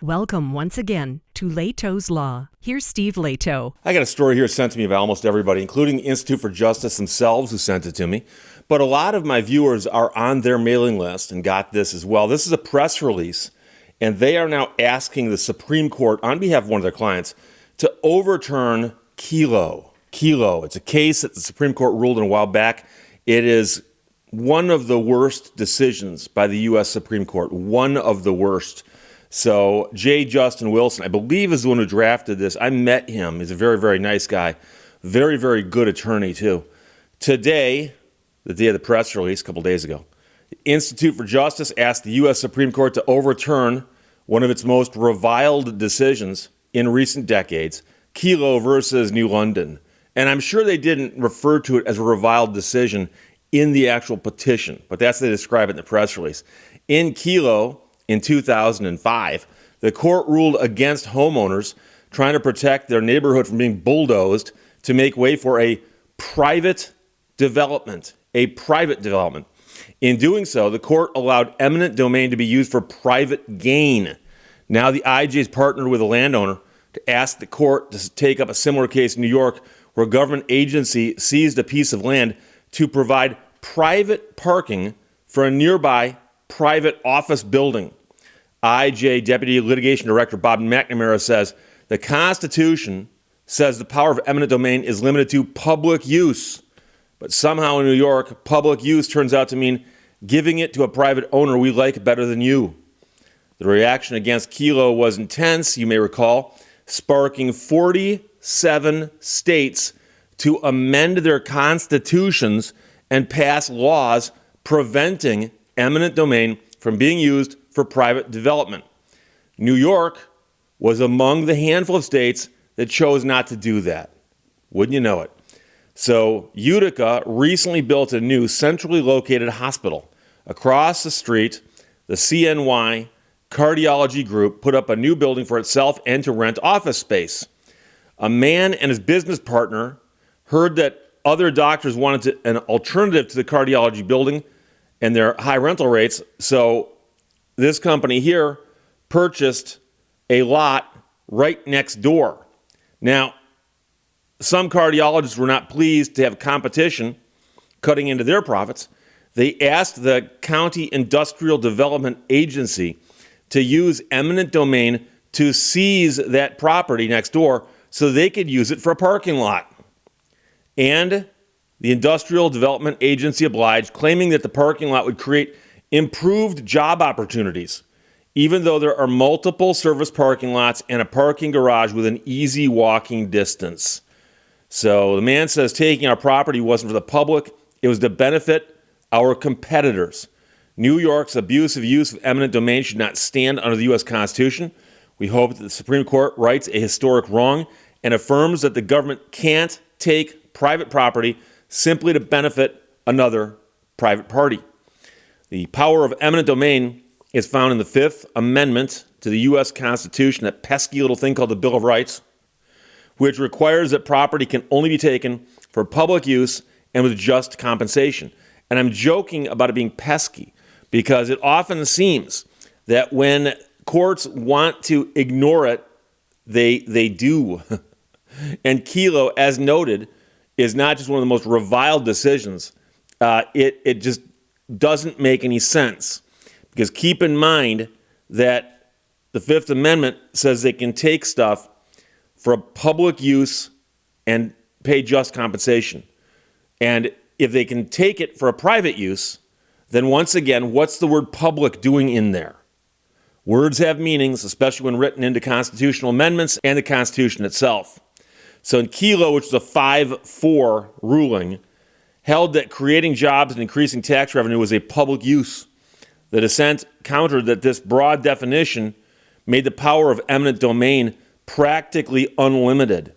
Welcome once again to Lehto's Law. Here's Steve Lehto. I got a story here sent to me by almost everybody, including the Institute for Justice themselves who sent it to me. But a lot of my viewers are on their mailing list and got this as well. This is a press release, and they are now asking the Supreme Court, on behalf of one of their clients, to overturn Kelo. Kelo, it's a case that the Supreme Court ruled in a while back. It is one of the worst decisions by the U.S. Supreme Court, one of the worst. So J. Justin Wilson, I believe, is the one who drafted this. I met him. He's a very, very nice guy. Very, very good attorney, too. Today, the day of the press release, a couple days ago, the Institute for Justice asked the U.S. Supreme Court to overturn one of its most reviled decisions in recent decades, Kelo versus New London. And I'm sure they didn't refer to it as a reviled decision in the actual petition, but that's how they describe it in the press release. In Kelo, in 2005, the court ruled against homeowners trying to protect their neighborhood from being bulldozed to make way for a private development. In doing so, the court allowed eminent domain to be used for private gain. Now the IJ's partnered with a landowner to ask the court to take up a similar case in New York, where a government agency seized a piece of land to provide private parking for a nearby private office building. IJ Deputy Litigation Director Bob McNamara says the Constitution says the power of eminent domain is limited to public use. But somehow in New York, public use turns out to mean giving it to a private owner we like better than you. The reaction against Kelo was intense, you may recall, sparking 47 states to amend their constitutions and pass laws preventing eminent domain from being used for private development. New York was among the handful of states that chose not to do that. Wouldn't you know it? So Utica recently built a new centrally located hospital. Across the street, the CNY Cardiology Group put up a new building for itself and to rent office space. A man and his business partner heard that other doctors wanted an alternative to the cardiology building and their high rental rates, so this company here purchased a lot right next door. Now, some cardiologists were not pleased to have competition cutting into their profits. They asked the County Industrial Development Agency to use eminent domain to seize that property next door so they could use it for a parking lot. And the Industrial Development Agency obliged, claiming that the parking lot would create improved job opportunities, even though there are multiple service parking lots and a parking garage within easy walking distance. So the man says taking our property wasn't for the public, it was to benefit our competitors. New York's abusive use of eminent domain should not stand under the U.S. Constitution. We hope that the Supreme Court rights a historic wrong and affirms that the government can't take private property simply to benefit another private party. The power of eminent domain is found in the Fifth Amendment to the U.S. Constitution, that pesky little thing called the Bill of Rights, which requires that property can only be taken for public use and with just compensation. And I'm joking about it being pesky because it often seems that when courts want to ignore it, they do. And Kelo, as noted, is not just one of the most reviled decisions. It just doesn't make any sense. Because keep in mind that the Fifth Amendment says they can take stuff for public use and pay just compensation. And if they can take it for a private use, then once again, what's the word public doing in there? Words have meanings, especially when written into constitutional amendments and the Constitution itself. So in Kelo, which is a 5-4 ruling, held that creating jobs and increasing tax revenue was a public use. The dissent countered that this broad definition made the power of eminent domain practically unlimited.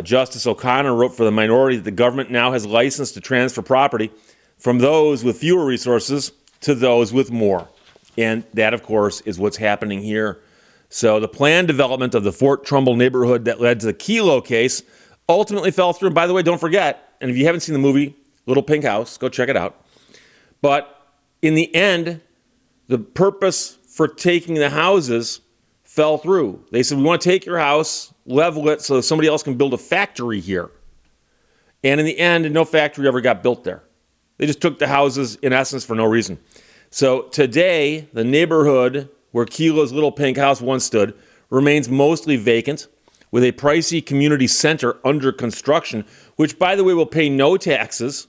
Justice O'Connor wrote for the minority that the government now has license to transfer property from those with fewer resources to those with more. And that, of course, is what's happening here. So the planned development of the Fort Trumbull neighborhood that led to the Kelo case ultimately fell through. And by the way, don't forget, and if you haven't seen the movie Little Pink House, go check it out. But in the end, the purpose for taking the houses fell through. They said, we want to take your house, level it so somebody else can build a factory here. And in the end, no factory ever got built there. They just took the houses, in essence, for no reason. So today, the neighborhood where Kelo's little pink house once stood remains mostly vacant, with a pricey community center under construction, which, by the way, will pay no taxes,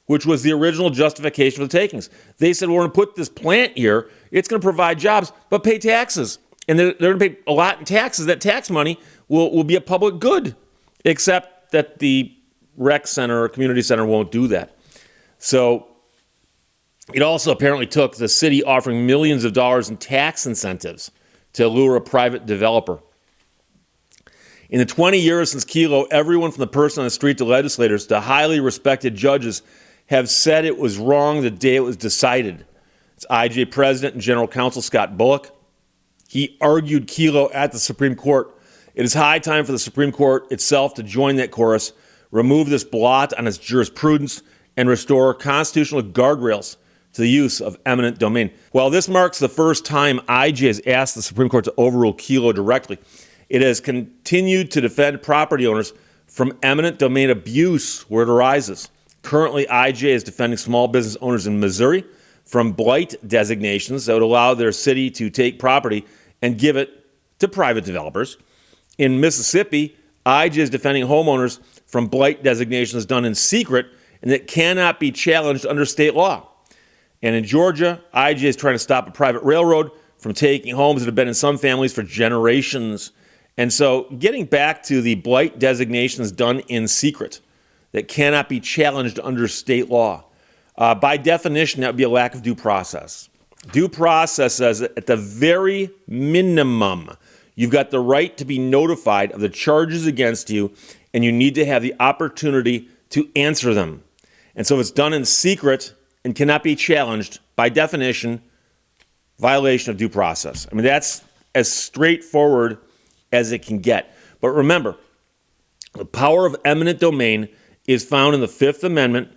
which was the original justification for the takings. They said, we're going to put this plant here. It's going to provide jobs, but pay taxes. And they're going to pay a lot in taxes. That tax money will be a public good, except that the rec center or community center won't do that. So it also apparently took the city offering millions of dollars in tax incentives to lure a private developer. In the 20 years since Kelo, everyone from the person on the street to legislators to highly respected judges have said it was wrong the day it was decided. It's IJ President and General Counsel Scott Bullock. He argued Kelo at the Supreme Court. It is high time for the Supreme Court itself to join that chorus, remove this blot on its jurisprudence, and restore constitutional guardrails to the use of eminent domain. While this marks the first time IJ has asked the Supreme Court to overrule Kelo directly, it has continued to defend property owners from eminent domain abuse where it arises. Currently, IJ is defending small business owners in Missouri from blight designations that would allow their city to take property and give it to private developers. In Mississippi, IJ is defending homeowners from blight designations done in secret and that cannot be challenged under state law. And in Georgia, IJ is trying to stop a private railroad from taking homes that have been in some families for generations. And so getting back to the blight designations done in secret that cannot be challenged under state law, by definition, that would be a lack of due process. Due process says that at the very minimum, you've got the right to be notified of the charges against you, and you need to have the opportunity to answer them. And so if it's done in secret and cannot be challenged, by definition, violation of due process. I mean, that's as straightforward as it can get. But remember, the power of eminent domain is found in the Fifth Amendment,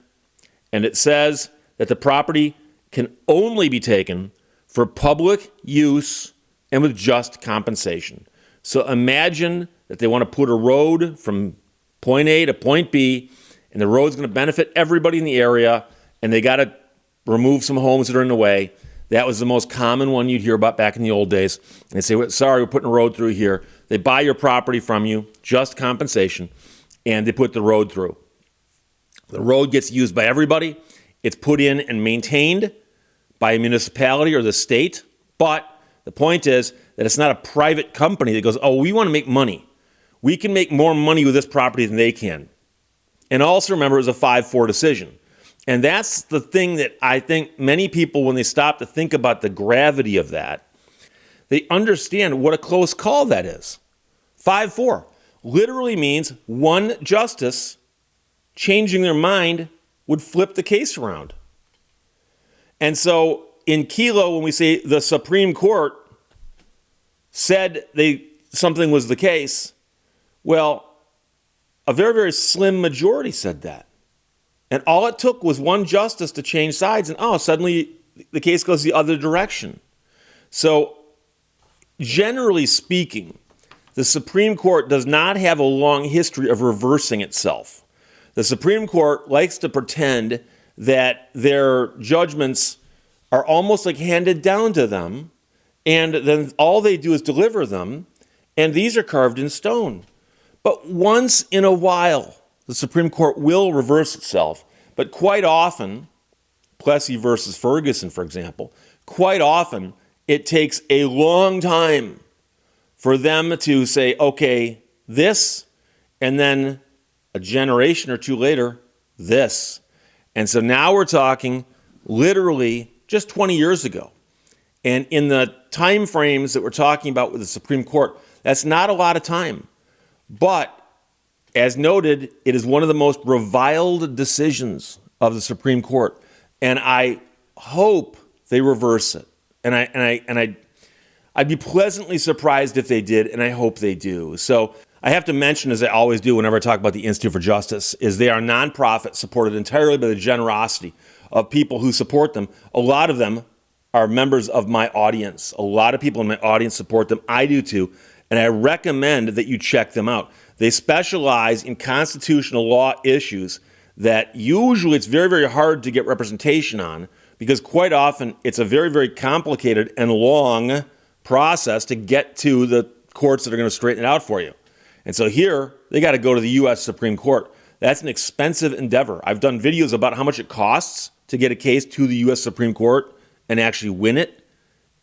and it says that the property can only be taken for public use and with just compensation. So imagine that they want to put a road from point A to point B, and the road's going to benefit everybody in the area, and they got to remove some homes that are in the way. That was the most common one you'd hear about back in the old days. And they say, sorry, we're putting a road through here. They buy your property from you, just compensation, and they put the road through. The road gets used by everybody. It's put in and maintained by a municipality or the state. But the point is that it's not a private company that goes, oh, we want to make money. We can make more money with this property than they can. And also remember, it was a 5-4 decision. And that's the thing that I think many people, when they stop to think about the gravity of that, they understand what a close call that is. 5-4 literally means one justice changing their mind would flip the case around. And so in Kelo, when we say the Supreme Court said something was the case, well, a very, very slim majority said that. And all it took was one justice to change sides, and suddenly the case goes the other direction. So generally speaking, the Supreme Court does not have a long history of reversing itself. The Supreme Court likes to pretend that their judgments are almost like handed down to them, and then all they do is deliver them, and these are carved in stone. But once in a while, the Supreme Court will reverse itself, but quite often, Plessy versus Ferguson, for example, quite often it takes a long time for them to say, okay, this, and then a generation or two later, this. And so now we're talking literally just 20 years ago. And in the time frames that we're talking about with the Supreme Court, that's not a lot of time. But as noted, it is one of the most reviled decisions of the Supreme Court, and I hope they reverse it. And I'd be pleasantly surprised if they did, and I hope they do. So I have to mention, as I always do whenever I talk about the Institute for Justice, is they are nonprofit supported entirely by the generosity of people who support them. A lot of them are members of my audience. A lot of people in my audience support them. I do too. And I recommend that you check them out. They specialize in constitutional law issues that usually it's very, very hard to get representation on, because quite often it's a very, very complicated and long process to get to the courts that are going to straighten it out for you. And so here, they got to go to the U.S. Supreme Court. That's an expensive endeavor. I've done videos about how much it costs to get a case to the U.S. Supreme Court and actually win it,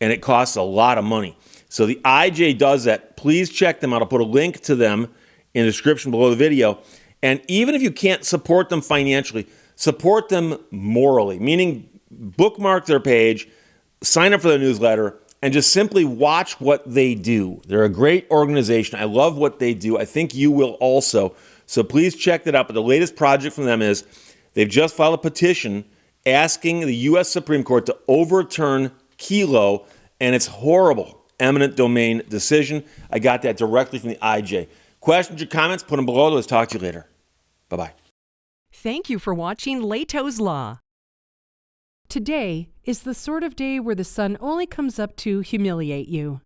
and it costs a lot of money. So the IJ does that. Please check them out. I'll put a link to them in the description below the video. And even if you can't support them financially, support them morally, meaning bookmark their page, sign up for their newsletter, and just simply watch what they do. They're a great organization. I love what they do. I think you will also. So please check that out. But the latest project from them is they've just filed a petition asking the U.S. Supreme Court to overturn Kelo, and it's horrible. Eminent domain decision. I got that directly from the IJ. Questions or comments, put them below. Let's talk to you later. Bye-bye. Thank you for watching Lehto's Law. Today is the sort of day where the sun only comes up to humiliate you.